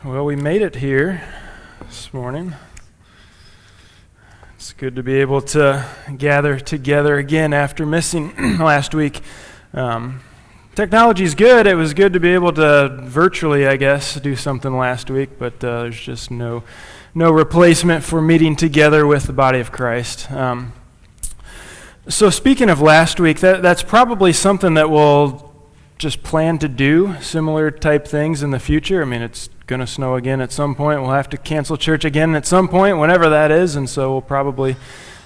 Well, we made it here this morning. It's good to be able to gather together again after missing last week. Technology is good. It was good to be able to virtually, I guess, do something last week, but there's just no replacement for meeting together with the body of Christ. So speaking of last week, that's probably something that we'll just plan to do, similar type things in the future. I mean, it's going to snow again at some point. We'll have to cancel church again at some point, whenever that is, and so we'll probably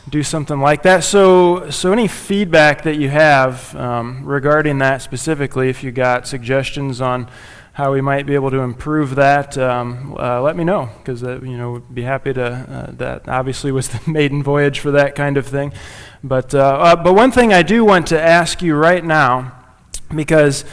do something like that. So any feedback that you have regarding that specifically, if you got suggestions on how we might be able to improve that, let me know, because we'd be happy to. That obviously was the maiden voyage for that kind of thing. But one thing I do want to ask you right now, because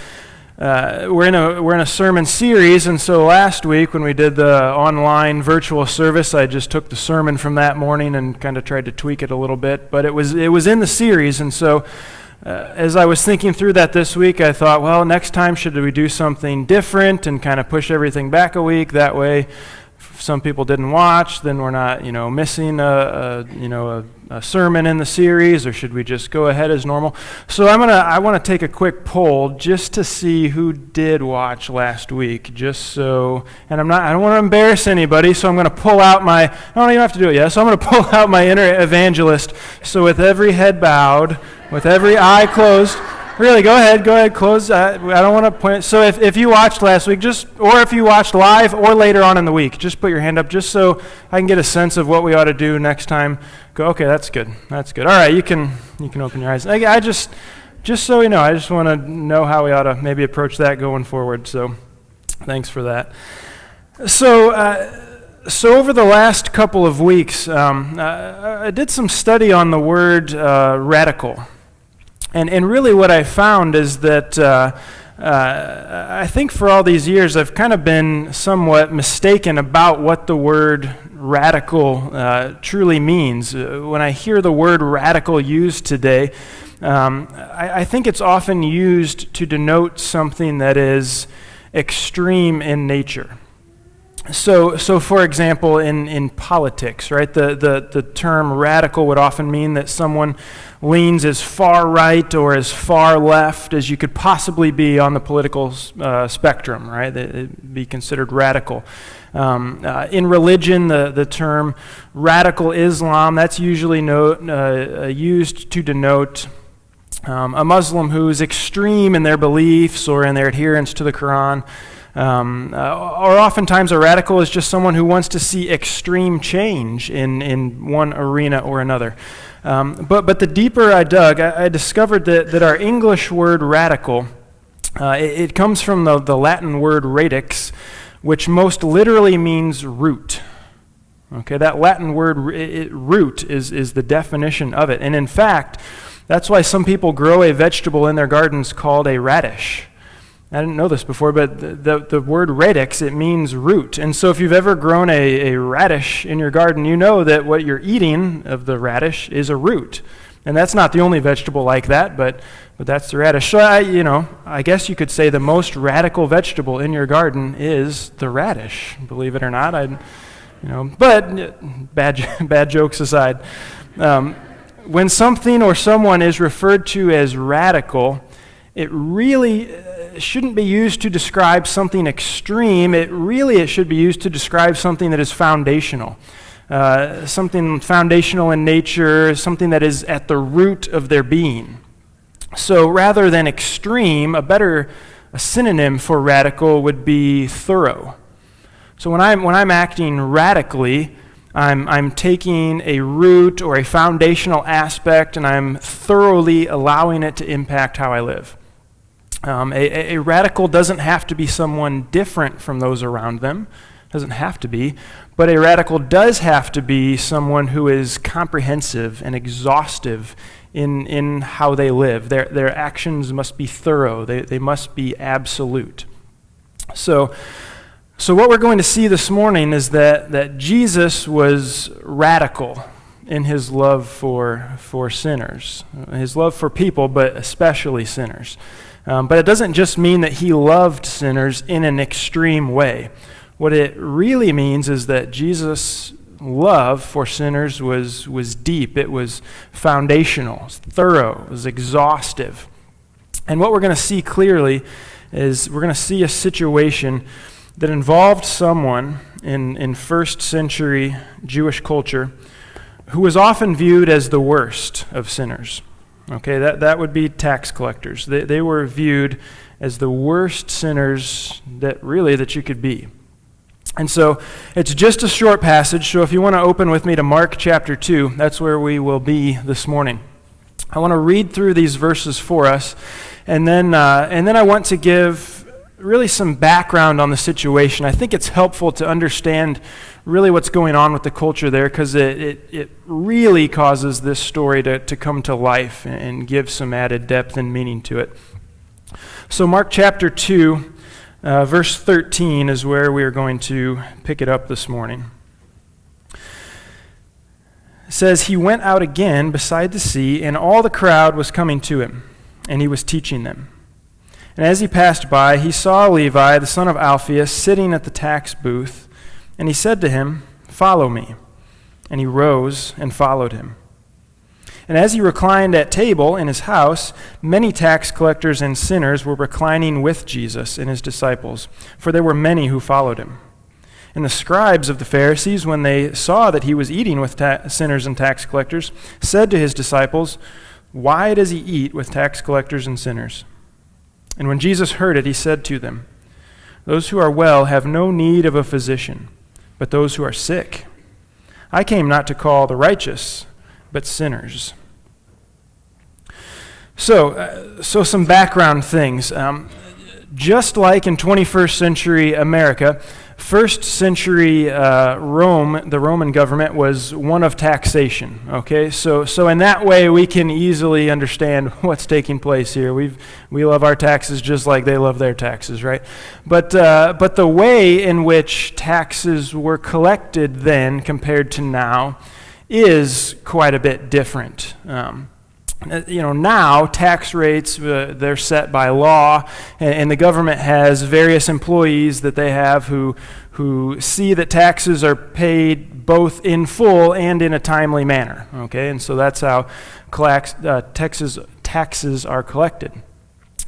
we're in a sermon series, and so last week when we did the online virtual service, I just took the sermon from that morning and kind of tried to tweak it a little bit, but it was in the series, and so as I was thinking through that this week, I thought, well, next time should we do something different and kind of push everything back a week? That way, if some people didn't watch, then we're not missing a sermon in the series, or should we just go ahead as normal? So I want to take a quick poll just to see who did watch last week, and I don't want to embarrass anybody, so I'm going to pull out I don't even have to do it yet, so I'm going to pull out my inner evangelist. So with every head bowed, with every eye closed, really, go ahead, close. I don't want to point. So if you watched last week, or if you watched live or later on in the week, just put your hand up just so I can get a sense of what we ought to do next time. Go, okay, that's good. All right, you can open your eyes. I just so you know, I just want to know how we ought to maybe approach that going forward. So thanks for that. So over the last couple of weeks, I did some study on the word radical. And really what I found is that I think for all these years I've kind of been somewhat mistaken about what the word radical truly means. When I hear the word radical used today, I think it's often used to denote something that is extreme in nature. So for example, in politics, right, the term radical would often mean that someone leans as far right or as far left as you could possibly be on the political spectrum, right? It'd be considered radical. In religion, the term radical Islam, that's usually used to denote a Muslim who is extreme in their beliefs or in their adherence to the Quran. Or oftentimes a radical is just someone who wants to see extreme change in one arena or another. But the deeper I dug, I discovered that our English word radical, it comes from the Latin word radix, which most literally means root. Okay, that Latin word root is the definition of it. And in fact, that's why some people grow a vegetable in their gardens called a radish. I didn't know this before, but the word radix, it means root. And so if you've ever grown a radish in your garden, you know that what you're eating of the radish is a root. And that's not the only vegetable like that, but that's the radish. So I guess you could say the most radical vegetable in your garden is the radish, believe it or not. But bad jokes aside, when something or someone is referred to as radical, it really shouldn't be used to describe something extreme. It should be used to describe something that is foundational. Something foundational in nature, something that is at the root of their being. So rather than extreme, a synonym for radical would be thorough. So when I'm acting radically, I'm taking a root or a foundational aspect and I'm thoroughly allowing it to impact how I live. A radical doesn't have to be someone different from those around them. Doesn't have to be. But a radical does have to be someone who is comprehensive and exhaustive in how they live. Their actions must be thorough. They must be absolute. So what we're going to see this morning is that Jesus was radical in his love for sinners. His love for people, but especially sinners. But it doesn't just mean that he loved sinners in an extreme way. What it really means is that Jesus' love for sinners was deep. It was foundational, it was thorough, it was exhaustive. And what we're going to see clearly is we're going to see a situation that involved someone in first century Jewish culture who was often viewed as the worst of sinners. Okay, that would be tax collectors. They were viewed as the worst sinners that you could be. And so it's just a short passage, so if you want to open with me to Mark chapter 2, that's where we will be this morning. I want to read through these verses for us, and then I want to give really some background on the situation. I think it's helpful to understand really what's going on with the culture there, because it really causes this story to come to life and give some added depth and meaning to it. So Mark chapter 2, verse 13 is where we are going to pick it up this morning. It says, "He went out again beside the sea, and all the crowd was coming to him, and he was teaching them. And as he passed by, he saw Levi, the son of Alphaeus, sitting at the tax booth, and he said to him, 'Follow me.' And he rose and followed him. And as he reclined at table in his house, many tax collectors and sinners were reclining with Jesus and his disciples, for there were many who followed him. And the scribes of the Pharisees, when they saw that he was eating with sinners and tax collectors, said to his disciples, 'Why does he eat with tax collectors and sinners?' And when Jesus heard it, he said to them, 'Those who are well have no need of a physician, but those who are sick. I came not to call the righteous, but sinners.'" So some background things. Just like in 21st century America, first century Rome, the Roman government, was one of taxation. Okay, so in that way we can easily understand what's taking place here. We love our taxes just like they love their taxes, right? But the way in which taxes were collected then compared to now is quite a bit different. Now tax rates, they're set by law, and the government has various employees that they have who see that taxes are paid both in full and in a timely manner. Okay, and so that's how taxes are collected.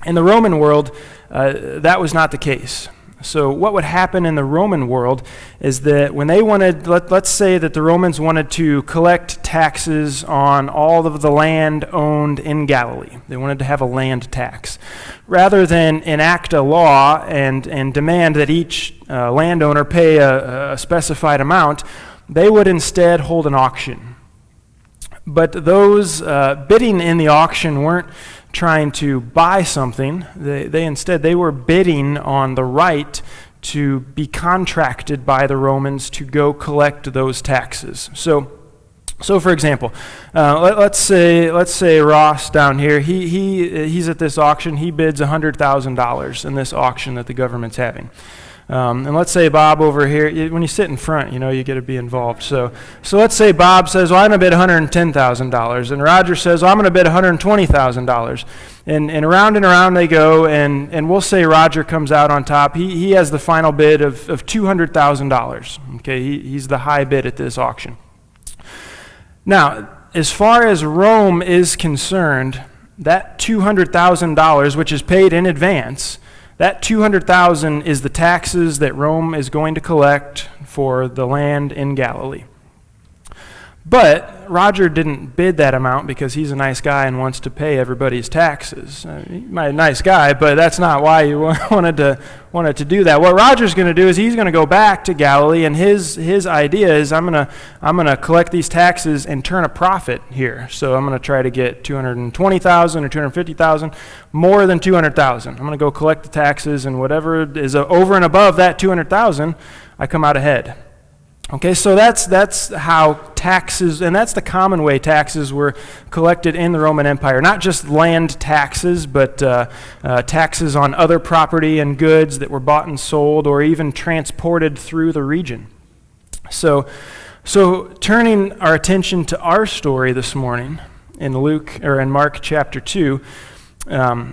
In the Roman world, that was not the case. So what would happen in the Roman world is that when they wanted, let's say that the Romans wanted to collect taxes on all of the land owned in Galilee. They wanted to have a land tax. Rather than enact a law and demand that each landowner pay a specified amount, they would instead hold an auction. But those bidding in the auction weren't trying to buy something. They were bidding on the right to be contracted by the Romans to go collect those taxes. So for example, let's say Ross down here, he's at this auction. He bids $100,000 in this auction that the government's having. And let's say Bob over here, when you sit in front, you get to be involved. So let's say Bob says, "Well, I'm going to bid $110,000. And Roger says, "Well, I'm going to bid $120,000. And around they go, and we'll say Roger comes out on top. He has the final bid of $200,000. Okay, he's the high bid at this auction. Now, as far as Rome is concerned, that $200,000, which is paid in advance, that $200,000 is the taxes that Rome is going to collect for the land in Galilee. But Roger didn't bid that amount because he's a nice guy and wants to pay everybody's taxes. He's a nice guy, but that's not why he wanted to do that. What Roger's going to do is he's going to go back to Galilee, and his idea is I'm going to collect these taxes and turn a profit here. So I'm going to try to get $220,000 or $250,000, more than $200,000. I'm going to go collect the taxes, and whatever is over and above that $200,000, I come out ahead. Okay, so that's how taxes, and that's the common way taxes were collected in the Roman Empire. Not just land taxes, but taxes on other property and goods that were bought and sold, or even transported through the region. So turning our attention to our story this morning in Mark chapter 2,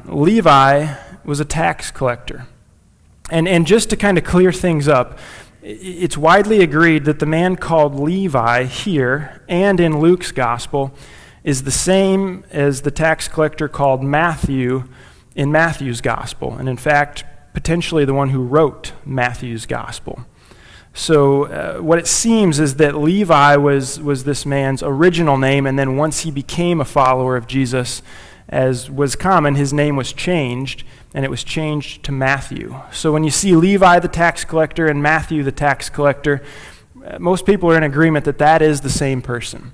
Levi was a tax collector, and just to kind of clear things up. it's widely agreed that the man called Levi here and in Luke's gospel is the same as the tax collector called Matthew in Matthew's gospel, and in fact, potentially the one who wrote Matthew's gospel. So what it seems is that Levi was this man's original name, and then once he became a follower of Jesus, as was common, his name was changed, and it was changed to Matthew. So when you see Levi the tax collector and Matthew the tax collector, most people are in agreement that that is the same person.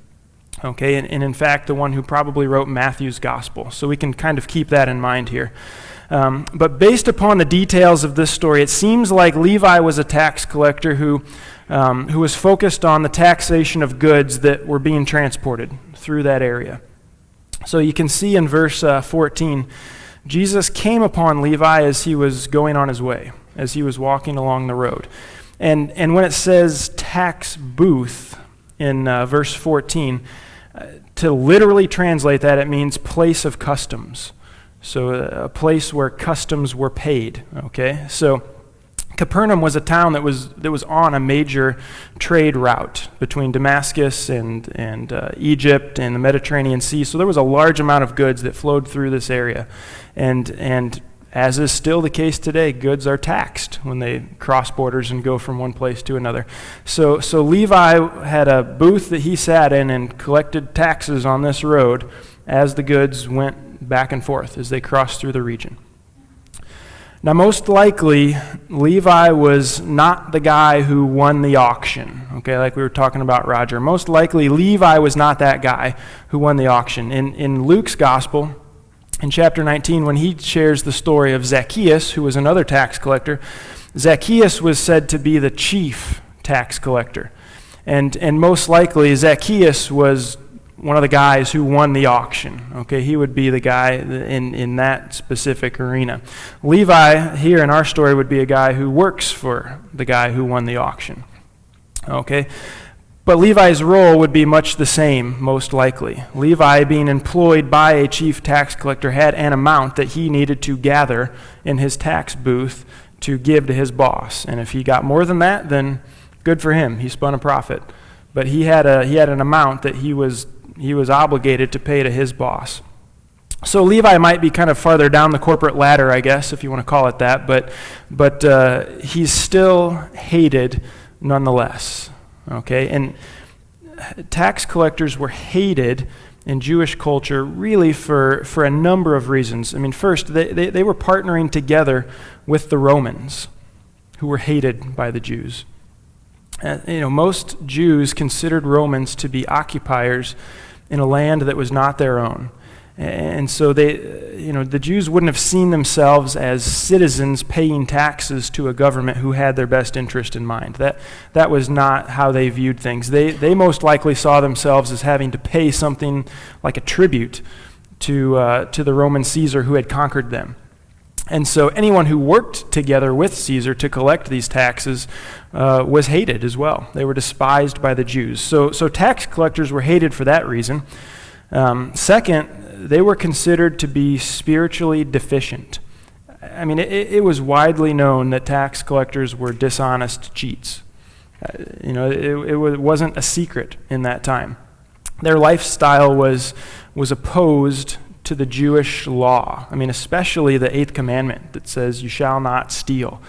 Okay, and in fact, the one who probably wrote Matthew's gospel. So we can kind of keep that in mind here. But based upon the details of this story, it seems like Levi was a tax collector who was focused on the taxation of goods that were being transported through that area. So you can see in verse 14, Jesus came upon Levi as he was going on his way, as he was walking along the road. And when it says tax booth in verse 14, to literally translate that, it means place of customs. So a place where customs were paid, okay? So Capernaum was a town that was on a major trade route between Damascus and Egypt and the Mediterranean Sea. So there was a large amount of goods that flowed through this area. And as is still the case today, goods are taxed when they cross borders and go from one place to another. So Levi had a booth that he sat in and collected taxes on this road as the goods went back and forth as they crossed through the region. Now, most likely, Levi was not the guy who won the auction, okay, like we were talking about Roger. Most likely, Levi was not that guy who won the auction. In Luke's gospel, in chapter 19, when he shares the story of Zacchaeus, who was another tax collector, Zacchaeus was said to be the chief tax collector. And most likely, Zacchaeus was one of the guys who won the auction. Okay, he would be the guy in that specific arena. Levi, here in our story, would be a guy who works for the guy who won the auction. Okay, but Levi's role would be much the same, most likely. Levi, being employed by a chief tax collector, had an amount that he needed to gather in his tax booth to give to his boss. And if he got more than that, then good for him. He spun a profit. But he had an amount that he was obligated to pay to his boss. So Levi might be kind of farther down the corporate ladder, I guess, if you want to call it that, but he's still hated nonetheless. Okay, and tax collectors were hated in Jewish culture really for a number of reasons. I mean, first, they were partnering together with the Romans, who were hated by the Jews. Most Jews considered Romans to be occupiers in a land that was not their own. And so the Jews wouldn't have seen themselves as citizens paying taxes to a government who had their best interest in mind. That was not how they viewed things. They most likely saw themselves as having to pay something like a tribute to the Roman Caesar who had conquered them. And so anyone who worked together with Caesar to collect these taxes was hated as well. They were despised by the Jews. So tax collectors were hated for that reason. Second, they were considered to be spiritually deficient. I mean, it was widely known that tax collectors were dishonest cheats. It wasn't a secret in that time. Their lifestyle was opposed to the Jewish law. I mean, especially the 8th commandment that says, "You shall not steal."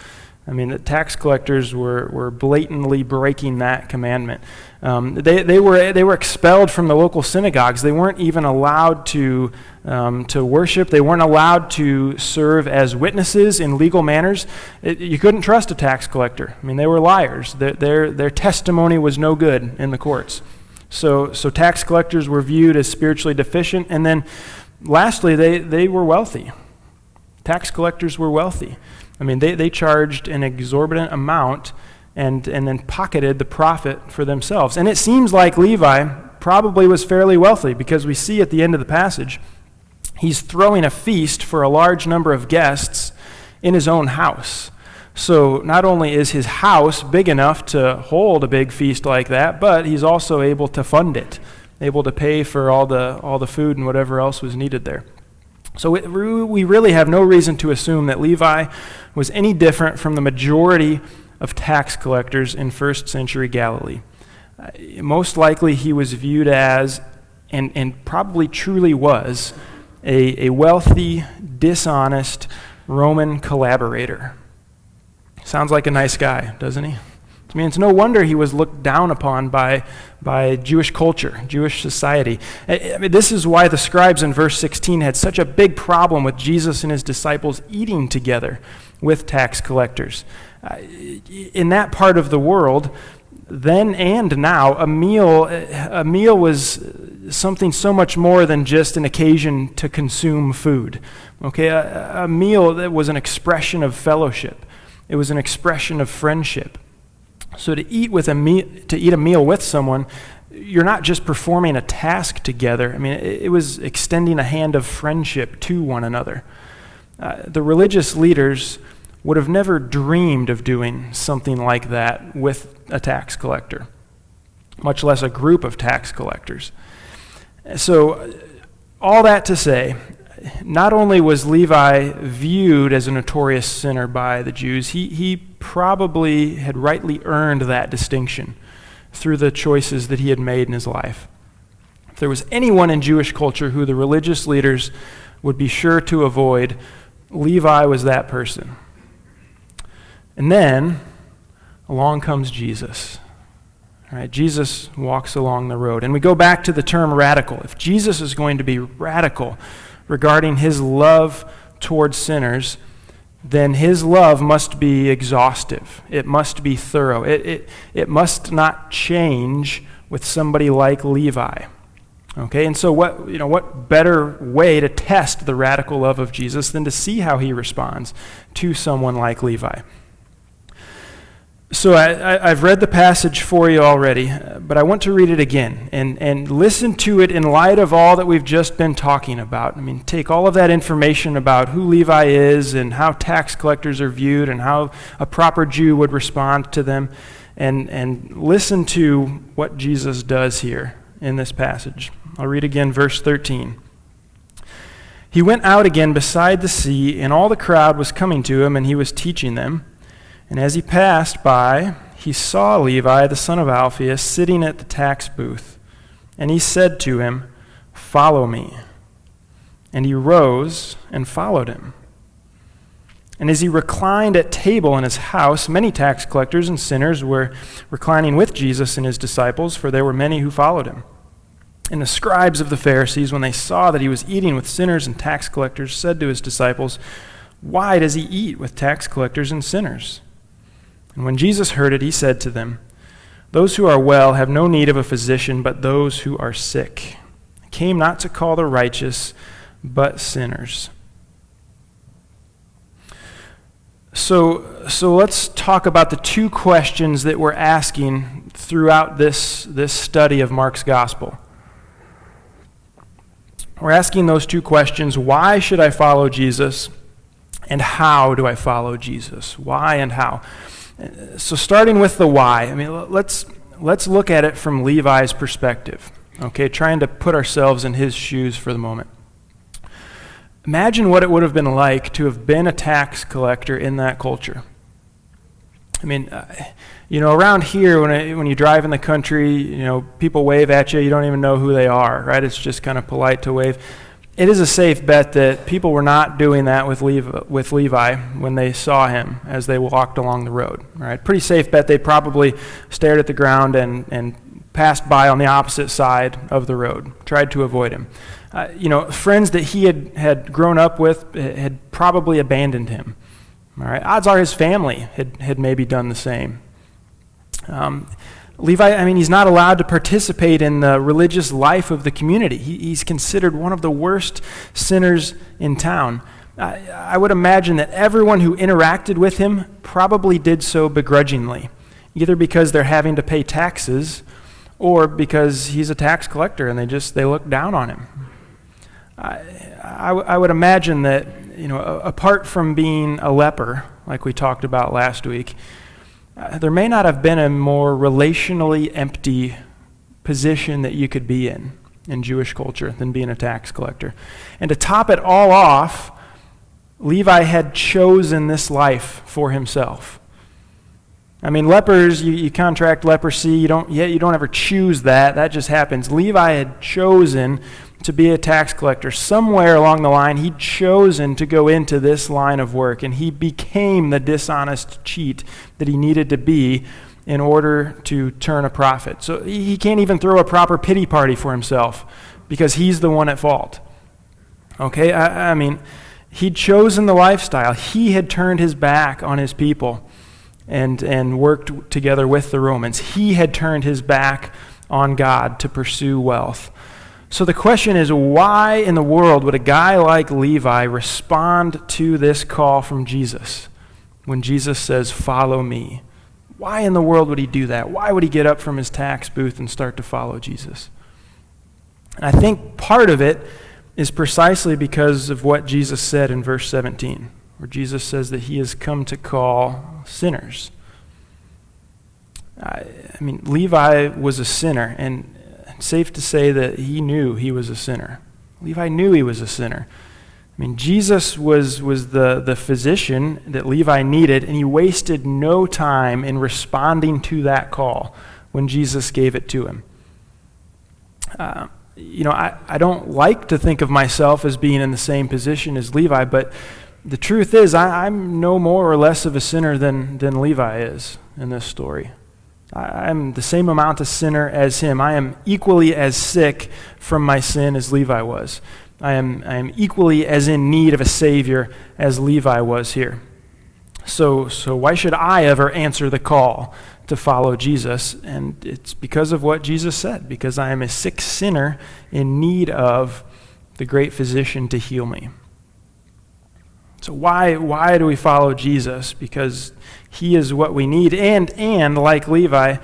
I mean, the tax collectors were blatantly breaking that commandment. They were expelled from the local synagogues. They weren't even allowed to worship. They weren't allowed to serve as witnesses in legal manners. You couldn't trust a tax collector. I mean, they were liars. Their testimony was no good in the courts. So tax collectors were viewed as spiritually deficient. And then lastly, they were wealthy. Tax collectors were wealthy. I mean, they charged an exorbitant amount and then pocketed the profit for themselves. And it seems like Levi probably was fairly wealthy, because we see at the end of the passage, he's throwing a feast for a large number of guests in his own house. So not only is his house big enough to hold a big feast like that, but he's also able to fund it, able to pay for all the food and whatever else was needed there. So we really have no reason to assume that Levi was any different from the majority of tax collectors in first century Galilee. Most likely he was viewed as, and probably truly was, a wealthy, dishonest Roman collaborator. Sounds like a nice guy, doesn't he? I mean, it's no wonder he was looked down upon by Jewish culture, Jewish society. I mean, this is why the scribes in verse 16 had such a big problem with Jesus and his disciples eating together with tax collectors. In that part of the world, then and now, a meal was something so much more than just an occasion to consume food. Okay, a meal that was an expression of fellowship. It was an expression of friendship. So to eat a meal with someone, you're not just performing a task together. I mean, it was extending a hand of friendship to one another. The religious leaders would have never dreamed of doing something like that with a tax collector, much less a group of tax collectors. So all that to say, not only was Levi viewed as a notorious sinner by the Jews, he probably had rightly earned that distinction through the choices that he had made in his life. If there was anyone in Jewish culture who the religious leaders would be sure to avoid, Levi was that person. And then along comes Jesus. All right, Jesus walks along the road. And we go back to the term radical. If Jesus is going to be radical regarding his love towards sinners, then his love must be exhaustive. It must be thorough. It must not change with somebody like Levi. Okay, and so what better way to test the radical love of Jesus than to see how he responds to someone like Levi? So I've read the passage for you already, but I want to read it again and listen to it in light of all that we've just been talking about. I mean, take all of that information about who Levi is and how tax collectors are viewed and how a proper Jew would respond to them, and listen to what Jesus does here in this passage. I'll read again verse 13. He went out again beside the sea, and all the crowd was coming to him, and he was teaching them. And as he passed by, he saw Levi, the son of Alphaeus, sitting at the tax booth. And he said to him, "Follow me." And he rose and followed him. And as he reclined at table in his house, many tax collectors and sinners were reclining with Jesus and his disciples, for there were many who followed him. And the scribes of the Pharisees, when they saw that he was eating with sinners and tax collectors, said to his disciples, "Why does he eat with tax collectors and sinners?" And when Jesus heard it, he said to them, "Those who are well have no need of a physician, but those who are sick. I came not to call the righteous, but sinners." So let's talk about the two questions that we're asking throughout this study of Mark's gospel. We're asking those two questions: why should I follow Jesus? And how do I follow Jesus? Why and how? So starting with the why, I mean, let's look at it from Levi's perspective, okay, trying to put ourselves in his shoes for the moment. Imagine what it would have been like to have been a tax collector in that culture. I mean, around here, when you drive in the country, people wave at you, you don't even know who they are, right? It's just kind of polite to wave. It is a safe bet that people were not doing that with Levi when they saw him as they walked along the road. Right? Pretty safe bet they probably stared at the ground and passed by on the opposite side of the road, tried to avoid him. Friends that he had grown up with had probably abandoned him. All right? Odds are his family had maybe done the same. Levi, he's not allowed to participate in the religious life of the community. He's considered one of the worst sinners in town. I would imagine that everyone who interacted with him probably did so begrudgingly, either because they're having to pay taxes or because he's a tax collector and they look down on him. I would imagine that, apart from being a leper, like we talked about last week, there may not have been a more relationally empty position that you could be in Jewish culture than being a tax collector. And to top it all off, Levi had chosen this life for himself. I mean, lepers, you contract leprosy, you don't ever choose that. That just happens. Levi had chosen to be a tax collector. Somewhere along the line, he'd chosen to go into this line of work, and he became the dishonest cheat that he needed to be in order to turn a profit. So he can't even throw a proper pity party for himself because he's the one at fault. Okay, I mean, he'd chosen the lifestyle. He had turned his back on his people and worked together with the Romans. He had turned his back on God to pursue wealth. So the question is, why in the world would a guy like Levi respond to this call from Jesus when Jesus says, "Follow me"? Why in the world would he do that? Why would he get up from his tax booth and start to follow Jesus? And I think part of it is precisely because of what Jesus said in verse 17, where Jesus says that he has come to call sinners. I mean, Levi was a sinner, and it's safe to say that he knew he was a sinner. Levi knew he was a sinner. I mean, Jesus was the physician that Levi needed, and he wasted no time in responding to that call when Jesus gave it to him. I don't like to think of myself as being in the same position as Levi, but the truth is I'm no more or less of a sinner than Levi is in this story. I'm the same amount of sinner as him. I am equally as sick from my sin as Levi was. I am equally as in need of a Savior as Levi was here. So why should I ever answer the call to follow Jesus? And it's because of what Jesus said, because I am a sick sinner in need of the great physician to heal me. So why do we follow Jesus? Because he is what we need. And like Levi,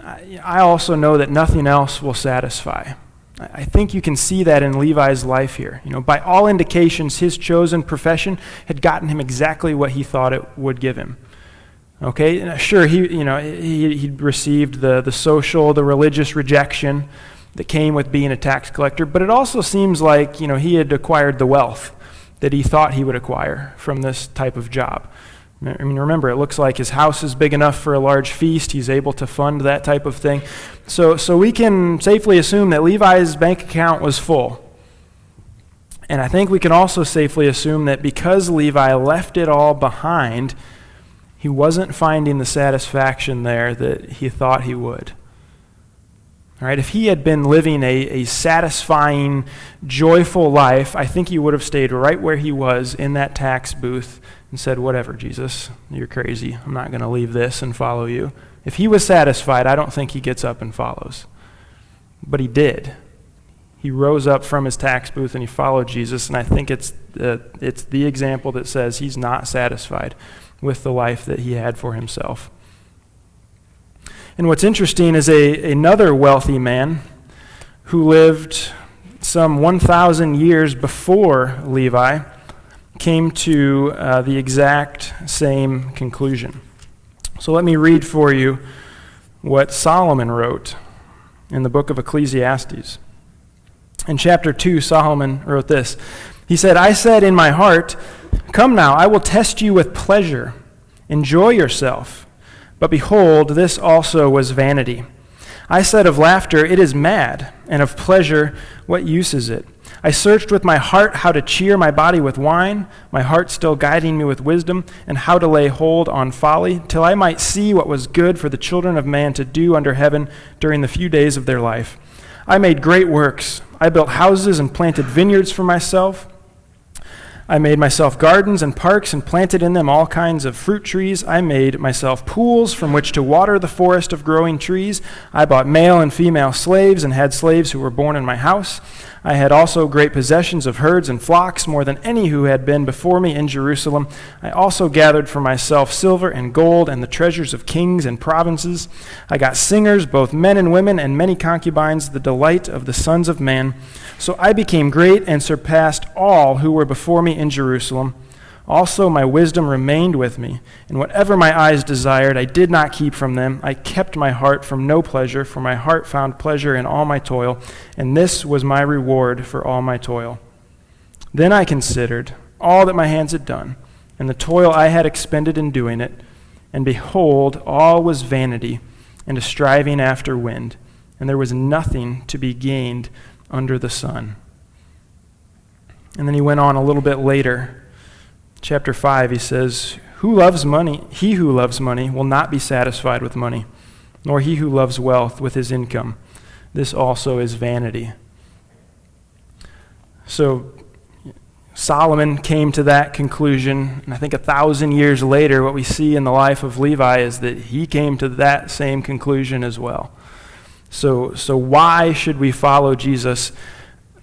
I also know that nothing else will satisfy. I think you can see that in Levi's life here. By all indications, his chosen profession had gotten him exactly what he thought it would give him. Okay, sure, he received the social, the religious rejection that came with being a tax collector, but it also seems like, he had acquired the wealth that he thought he would acquire from this type of job. I mean, remember, it looks like his house is big enough for a large feast. He's able to fund that type of thing. So we can safely assume that Levi's bank account was full. And I think we can also safely assume that because Levi left it all behind, he wasn't finding the satisfaction there that he thought he would. All right, if he had been living a satisfying, joyful life, I think he would have stayed right where he was in that tax booth and said, "Whatever, Jesus, you're crazy. I'm not going to leave this and follow you." If he was satisfied, I don't think he gets up and follows. But he did. He rose up from his tax booth and he followed Jesus, and I think it's the example that says he's not satisfied with the life that he had for himself. And what's interesting is another wealthy man who lived some 1,000 years before Levi came to the exact same conclusion. So let me read for you what Solomon wrote in the book of Ecclesiastes. In chapter 2, Solomon wrote this. He said, "I said in my heart, 'Come now, I will test you with pleasure. Enjoy yourself.' But behold, this also was vanity. I said of laughter, 'It is mad,' and of pleasure, 'What use is it?' I searched with my heart how to cheer my body with wine, my heart still guiding me with wisdom, and how to lay hold on folly, till I might see what was good for the children of man to do under heaven during the few days of their life. I made great works. I built houses and planted vineyards for myself. I made myself gardens and parks and planted in them all kinds of fruit trees. I made myself pools from which to water the forest of growing trees. I bought male and female slaves and had slaves who were born in my house. I had also great possessions of herds and flocks, more than any who had been before me in Jerusalem. I also gathered for myself silver and gold and the treasures of kings and provinces. I got singers, both men and women, and many concubines, the delight of the sons of man. So I became great and surpassed all who were before me in Jerusalem. Also my wisdom remained with me, and whatever my eyes desired I did not keep from them. I kept my heart from no pleasure, for my heart found pleasure in all my toil, and this was my reward for all my toil. Then I considered all that my hands had done, and the toil I had expended in doing it, And behold, all was vanity and a striving after wind, and there was nothing to be gained under the sun. And then he went on a little bit later. Chapter 5, he says, "Who loves money? He who loves money will not be satisfied with money, nor he who loves wealth with his income. This also is vanity." So Solomon came to that conclusion, and I think 1,000 years later, what we see in the life of Levi is that he came to that same conclusion as well. So why should we follow Jesus?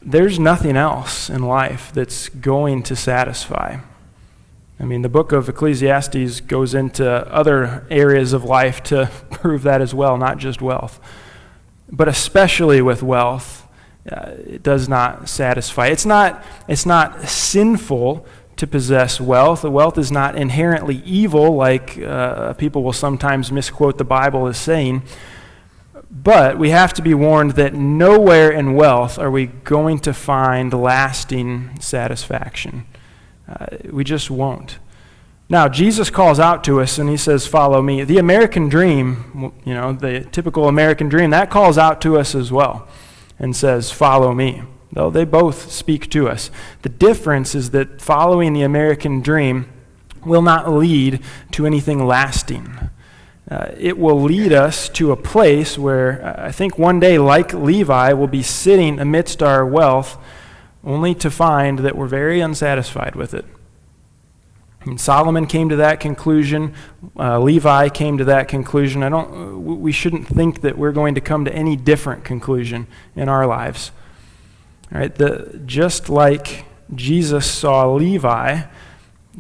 There's nothing else in life that's going to satisfy. I mean, the book of Ecclesiastes goes into other areas of life to prove that as well, not just wealth. But especially with wealth, it does not satisfy. It's not sinful to possess wealth. The wealth is not inherently evil, like people will sometimes misquote the Bible as saying. But we have to be warned that nowhere in wealth are we going to find lasting satisfaction. We just won't. Now, Jesus calls out to us and he says, "Follow me." The American dream, the typical American dream, that calls out to us as well and says, "Follow me." Though they both speak to us. The difference is that following the American dream will not lead to anything lasting. It will lead us to a place where I think one day, like Levi, we'll be sitting amidst our wealth only to find that we're very unsatisfied with it. And Solomon came to that conclusion. Levi came to that conclusion. We shouldn't think that we're going to come to any different conclusion in our lives. All right? Just like Jesus saw Levi,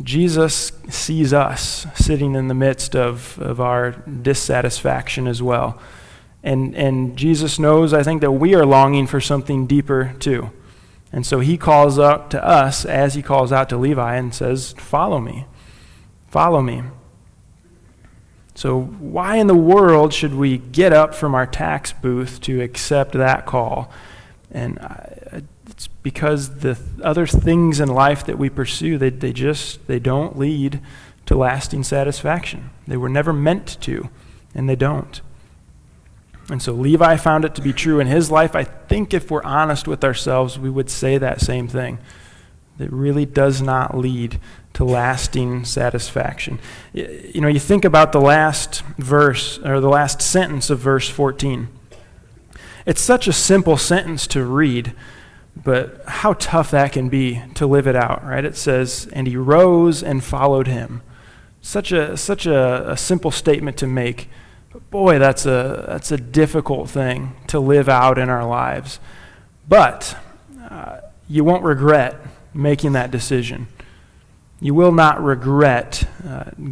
Jesus sees us sitting in the midst of our dissatisfaction as well. And Jesus knows, I think, that we are longing for something deeper too. And so he calls out to us as he calls out to Levi and says, "Follow me. Follow me." So why in the world should we get up from our tax booth to accept that call? And it's because the other things in life that we pursue, they don't lead to lasting satisfaction. They were never meant to, and they don't. And so Levi found it to be true in his life. I think if we're honest with ourselves, we would say that same thing. It really does not lead to lasting satisfaction. You think about the last verse, or the last sentence of verse 14. It's such a simple sentence to read, but how tough that can be to live it out, right? It says, "And he rose and followed him." Such a simple statement to make. But boy, that's a difficult thing to live out in our lives. But you won't regret making that decision. You will not regret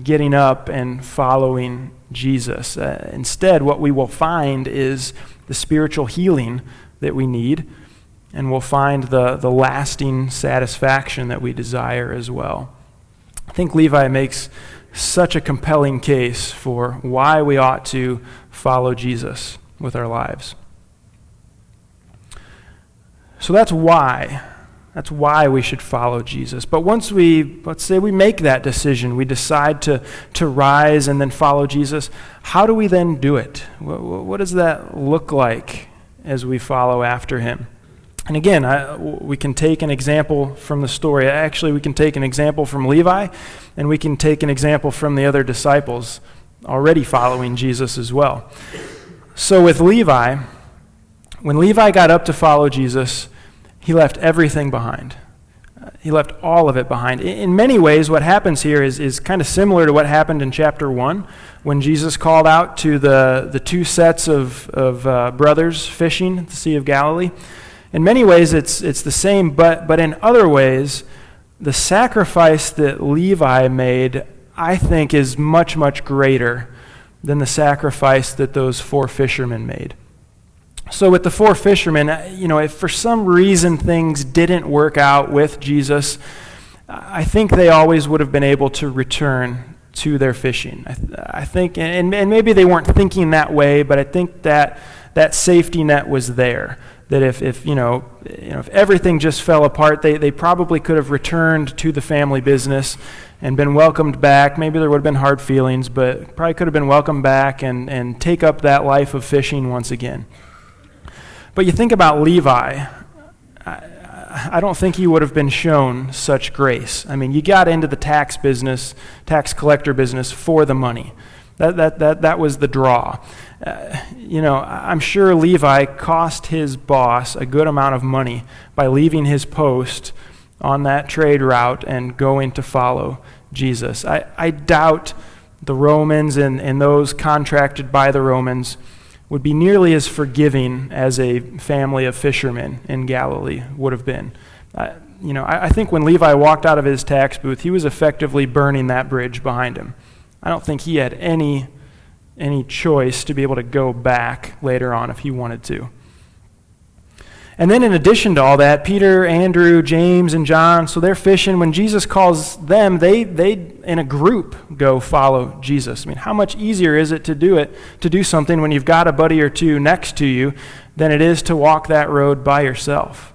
getting up and following Jesus. Instead, what we will find is the spiritual healing that we need, and we'll find the lasting satisfaction that we desire as well. I think Levi makes such a compelling case for why we ought to follow Jesus with our lives. So that's why we should follow Jesus. But once let's say we make that decision, we decide to rise and then follow Jesus, how do we then do it? What does that look like as we follow after him? And again, we can take an example from the story. Actually, we can take an example from Levi, and we can take an example from the other disciples already following Jesus as well. So with Levi, when Levi got up to follow Jesus, he left everything behind. He left all of it behind. In many ways, what happens here is kind of similar to what happened in chapter 1, when Jesus called out to the two sets of brothers fishing at the Sea of Galilee. In many ways, it's the same, but in other ways, the sacrifice that Levi made, I think, is much, much greater than the sacrifice that those four fishermen made. So with the four fishermen, if for some reason things didn't work out with Jesus, I think they always would have been able to return to their fishing. I think, and maybe they weren't thinking that way, but I think that safety net was there. that if if everything just fell apart, they probably could have returned to the family business and been welcomed back. Maybe there would have been hard feelings, but probably could have been welcomed back and take up that life of fishing once again. But you think about Levi, I don't think he would have been shown such grace. I mean, you got into the tax collector business for the money. That was the draw. I'm sure Levi cost his boss a good amount of money by leaving his post on that trade route and going to follow Jesus. I doubt the Romans and those contracted by the Romans would be nearly as forgiving as a family of fishermen in Galilee would have been. I think when Levi walked out of his tax booth, he was effectively burning that bridge behind him. I don't think he had any choice to be able to go back later on if he wanted to. And then in addition to all that, Peter, Andrew, James, and John, so they're fishing. When Jesus calls them, they in a group go follow Jesus. I mean, how much easier is it to do something when you've got a buddy or two next to you than it is to walk that road by yourself?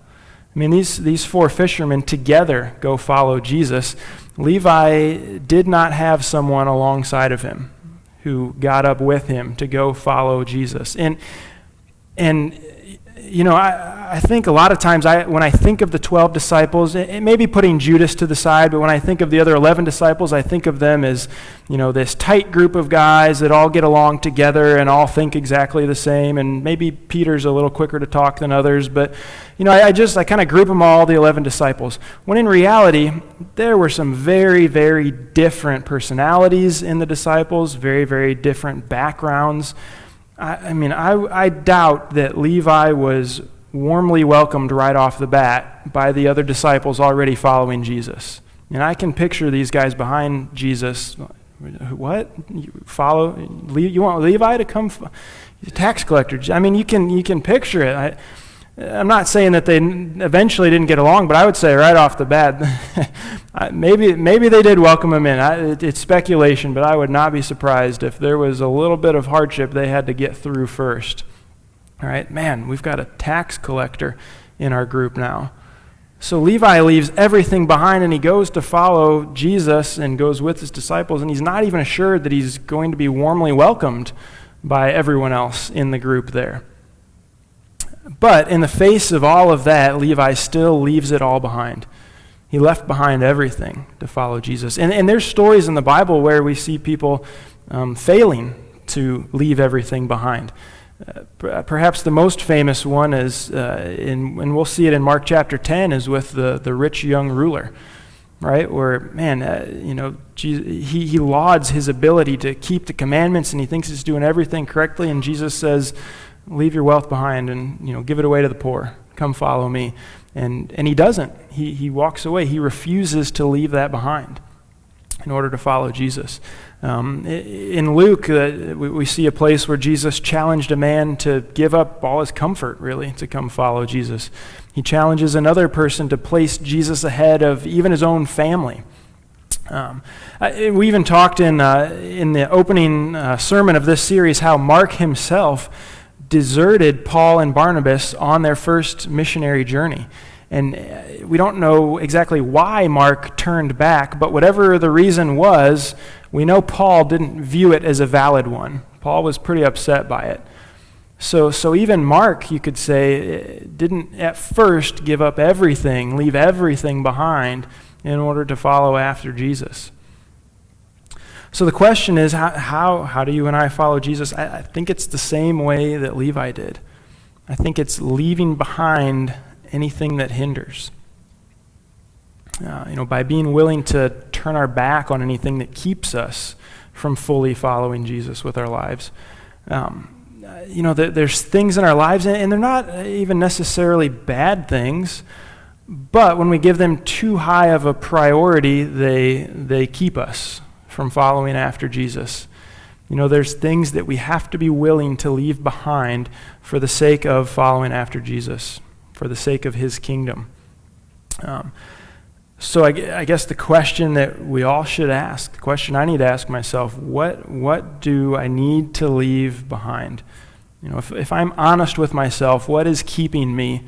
I mean, these four fishermen together go follow Jesus. Levi did not have someone alongside of him who got up with him to go follow Jesus. And I think a lot of times when I think of the 12 disciples, it may be putting Judas to the side, but when I think of the other 11 disciples, I think of them as, this tight group of guys that all get along together and all think exactly the same, and maybe Peter's a little quicker to talk than others, but, I kind of group them all, the 11 disciples, when in reality, there were some very, very different personalities in the disciples, very, very different backgrounds. I doubt that Levi was warmly welcomed right off the bat by the other disciples already following Jesus. And I can picture these guys behind Jesus. What? You want Levi to come? Tax collector. I mean, you can picture it. I'm not saying that they eventually didn't get along, but I would say right off the bat, maybe they did welcome him in. It's speculation, but I would not be surprised if there was a little bit of hardship they had to get through first. All right, man, we've got a tax collector in our group now. So Levi leaves everything behind and he goes to follow Jesus and goes with his disciples, and he's not even assured that he's going to be warmly welcomed by everyone else in the group there. But in the face of all of that, Levi still leaves it all behind. He left behind everything to follow Jesus. And there's stories in the Bible where we see people failing to leave everything behind. Perhaps the most famous one is, and we'll see it in Mark chapter 10, is with the rich young ruler, right? Where, he lauds his ability to keep the commandments and he thinks he's doing everything correctly, and Jesus says, leave your wealth behind and give it away to the poor. Come follow me. And he doesn't. He walks away. He refuses to leave that behind in order to follow Jesus. In Luke, we see a place where Jesus challenged a man to give up all his comfort, really, to come follow Jesus. He challenges another person to place Jesus ahead of even his own family. We even talked in the opening sermon of this series how Mark himself deserted Paul and Barnabas on their first missionary journey. And we don't know exactly why Mark turned back, but whatever the reason was, we know Paul didn't view it as a valid one. Paul was pretty upset by it. So even Mark, you could say, didn't at first give up everything, leave everything behind in order to follow after Jesus. So the question is, how do you and I follow Jesus? I think it's the same way that Levi did. I think it's leaving behind anything that hinders. By being willing to turn our back on anything that keeps us from fully following Jesus with our lives. There's things in our lives, and they're not even necessarily bad things, but when we give them too high of a priority, they keep us from following after Jesus. There's things that we have to be willing to leave behind for the sake of following after Jesus, for the sake of his kingdom. So I guess the question that we all should ask, the question I need to ask myself, what do I need to leave behind If I'm honest with myself, what is keeping me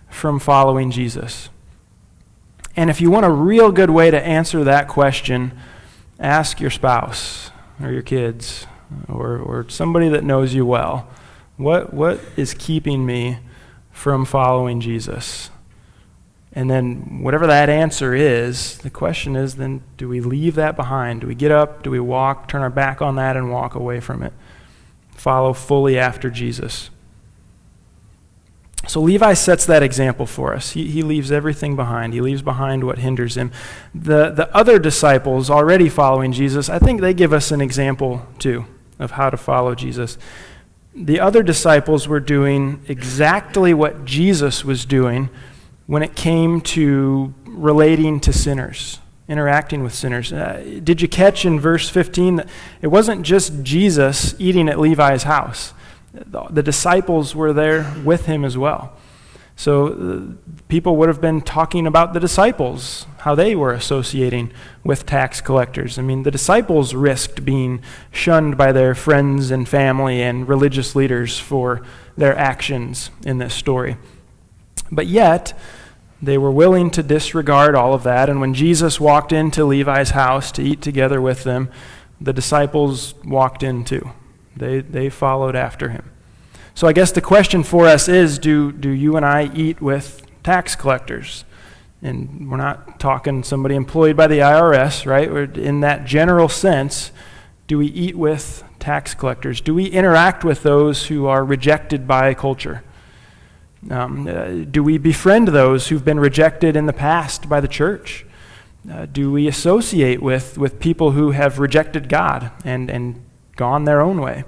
from following Jesus? And if you want a real good way to answer that question, ask your spouse or your kids or somebody that knows you well. What is keeping me from following Jesus? And then whatever that answer is, the question is then, do we leave that behind? Do we get up? Do we walk, turn our back on that and walk away from it? Follow fully after Jesus. So Levi sets that example for us. He leaves everything behind. He leaves behind what hinders him. The other disciples already following Jesus, I think they give us an example too of how to follow Jesus. The other disciples were doing exactly what Jesus was doing when it came to relating to sinners, interacting with sinners. Did you catch in verse 15 that it wasn't just Jesus eating at Levi's house? The disciples were there with him as well. So people would have been talking about the disciples, how they were associating with tax collectors. I mean, the disciples risked being shunned by their friends and family and religious leaders for their actions in this story. But yet, they were willing to disregard all of that, and when Jesus walked into Levi's house to eat together with them, the disciples walked in too. They followed after him. So I guess the question for us is, do you and I eat with tax collectors? And we're not talking somebody employed by the IRS, right? In that general sense, do we eat with tax collectors? Do we interact with those who are rejected by culture? Do we befriend those who've been rejected in the past by the church? Do we associate with people who have rejected God and gone their own way?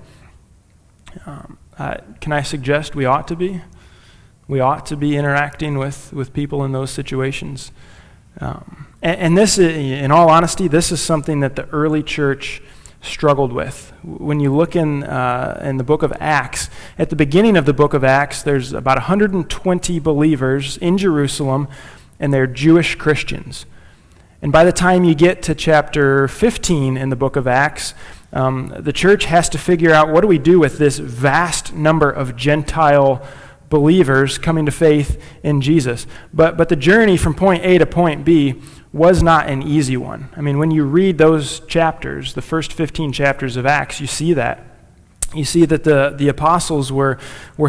Can I suggest we ought to be? We ought to be interacting with people in those situations. And this, in all honesty, this is something that the early church struggled with. When you look in the book of Acts, at the beginning of the book of Acts, there's about 120 believers in Jerusalem, and they're Jewish Christians. And by the time you get to chapter 15 in the book of Acts, the church has to figure out, what do we do with this vast number of Gentile believers coming to faith in Jesus? But the journey from point A to point B was not an easy one. I mean, when you read those chapters, the first 15 chapters of Acts, you see that. You see that the apostles were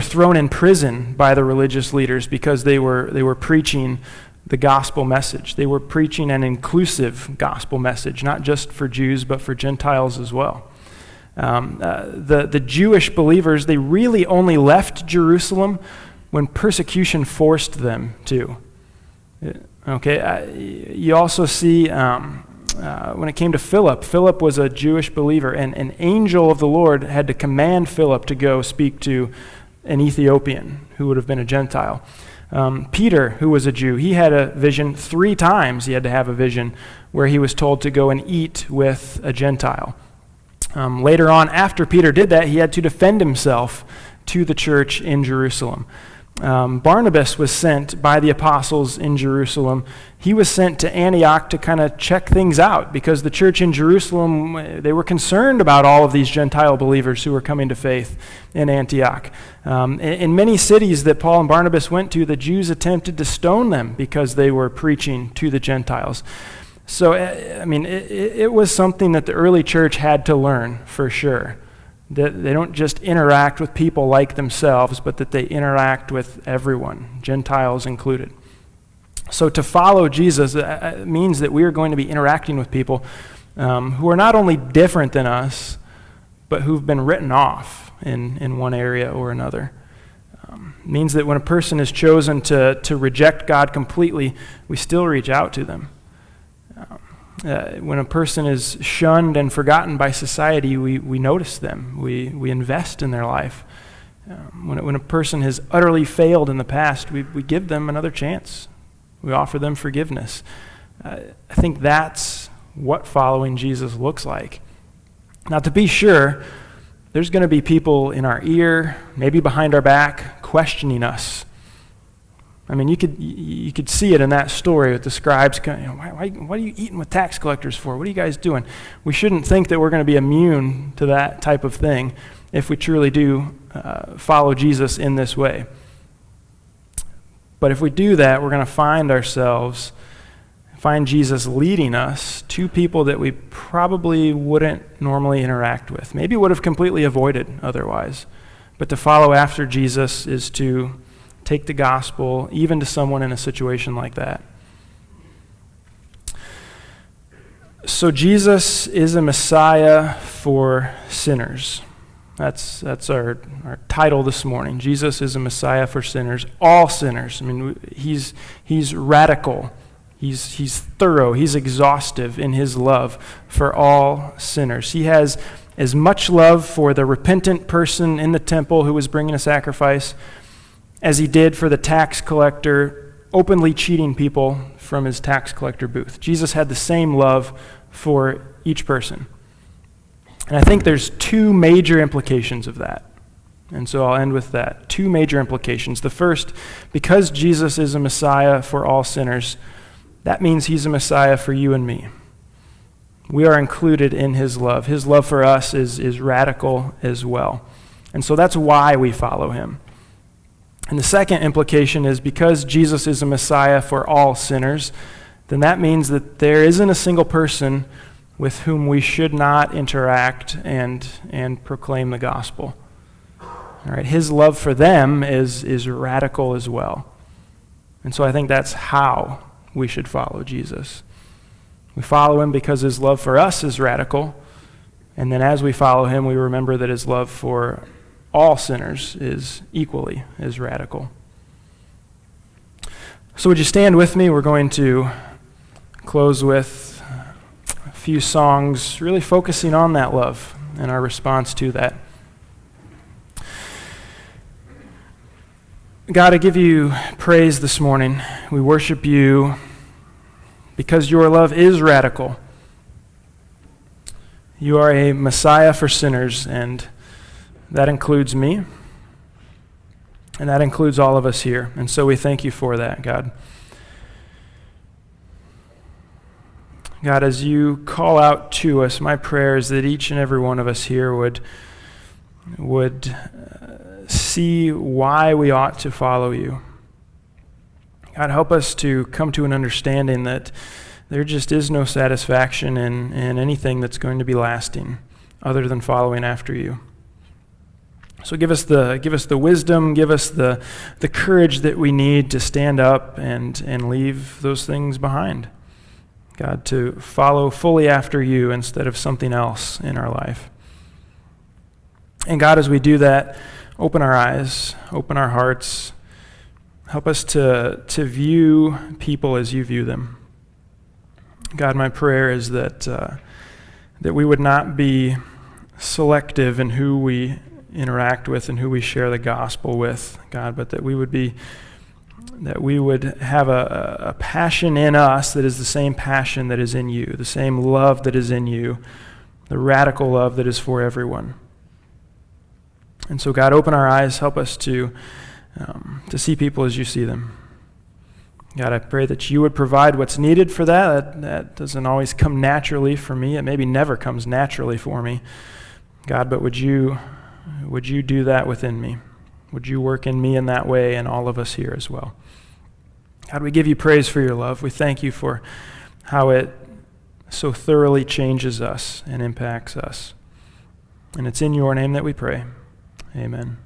thrown in prison by the religious leaders because they were preaching the gospel message. They were preaching an inclusive gospel message, not just for Jews, but for Gentiles as well. The Jewish believers, they really only left Jerusalem when persecution forced them to. Okay, you also see when it came to Philip was a Jewish believer, and an angel of the Lord had to command Philip to go speak to an Ethiopian who would have been a Gentile. Peter, who was a Jew, he had a vision 3 times. He had to have a vision where he was told to go and eat with a Gentile. Later on, after Peter did that, he had to defend himself to the church in Jerusalem. Barnabas was sent by the apostles in Jerusalem. He was sent to Antioch to kind of check things out because the church in Jerusalem, they were concerned about all of these Gentile believers who were coming to faith in Antioch. In many cities that Paul and Barnabas went to, the Jews attempted to stone them because they were preaching to the Gentiles. So, I mean, it was something that the early church had to learn for sure. That they don't just interact with people like themselves, but that they interact with everyone, Gentiles included. So to follow Jesus means that we are going to be interacting with people who are not only different than us, but who've been written off in one area or another. It means that when a person is chosen to reject God completely, we still reach out to them. When a person is shunned and forgotten by society, we notice them. We invest in their life. When a person has utterly failed in the past, we give them another chance. We offer them forgiveness. I think that's what following Jesus looks like. Now, to be sure, there's going to be people in our ear, maybe behind our back, questioning us. I mean, you could see it in that story with the scribes. Why are you eating with tax collectors for? What are you guys doing? We shouldn't think that we're going to be immune to that type of thing. if we truly do follow Jesus in this way. But if we do that, we're going to find Jesus leading us to people that we probably wouldn't normally interact with, maybe would have completely avoided otherwise. But to follow after Jesus is to take the gospel even to someone in a situation like that. So Jesus is a Messiah for sinners. That's our title this morning. Jesus is a Messiah for sinners, all sinners. I mean, he's radical. He's thorough. He's exhaustive in his love for all sinners. He has as much love for the repentant person in the temple who was bringing a sacrifice as he did for the tax collector openly cheating people from his tax collector booth. Jesus had the same love for each person. And I think there's two major implications of that. And so I'll end with that. Two major implications. The first, because Jesus is a Messiah for all sinners, that means he's a Messiah for you and me. We are included in his love. His love for us is radical as well. And so that's why we follow him. And the second implication is because Jesus is a Messiah for all sinners, then that means that there isn't a single person with whom we should not interact and proclaim the gospel. All right, his love for them is radical as well. And so I think that's how we should follow Jesus. We follow him because his love for us is radical, and then as we follow him, we remember that his love for all sinners is equally as radical. So would you stand with me? We're going to close with a few songs really focusing on that love and our response to that. God, I give you praise this morning. We worship you because your love is radical. You are a Messiah for sinners, and that includes me, and that includes all of us here. And so we thank you for that, God. God, as you call out to us, my prayer is that each and every one of us here would see why we ought to follow you. God, help us to come to an understanding that there just is no satisfaction in anything that's going to be lasting other than following after you. So give us the wisdom, give us the courage that we need to stand up and leave those things behind. God, to follow fully after you instead of something else in our life. And God, as we do that, open our eyes, open our hearts. Help us to view people as you view them. God, my prayer is that we would not be selective in who we interact with and who we share the gospel with, God, but that we would have a passion in us that is the same passion that is in you, the same love that is in you, the radical love that is for everyone. And so, God, open our eyes, help us to see people as you see them. God, I pray that you would provide what's needed for that. That doesn't always come naturally for me. It maybe never comes naturally for me. God, but would you do that within me? Would you work in me in that way and all of us here as well? God, we give you praise for your love. We thank you for how it so thoroughly changes us and impacts us. And it's in your name that we pray. Amen.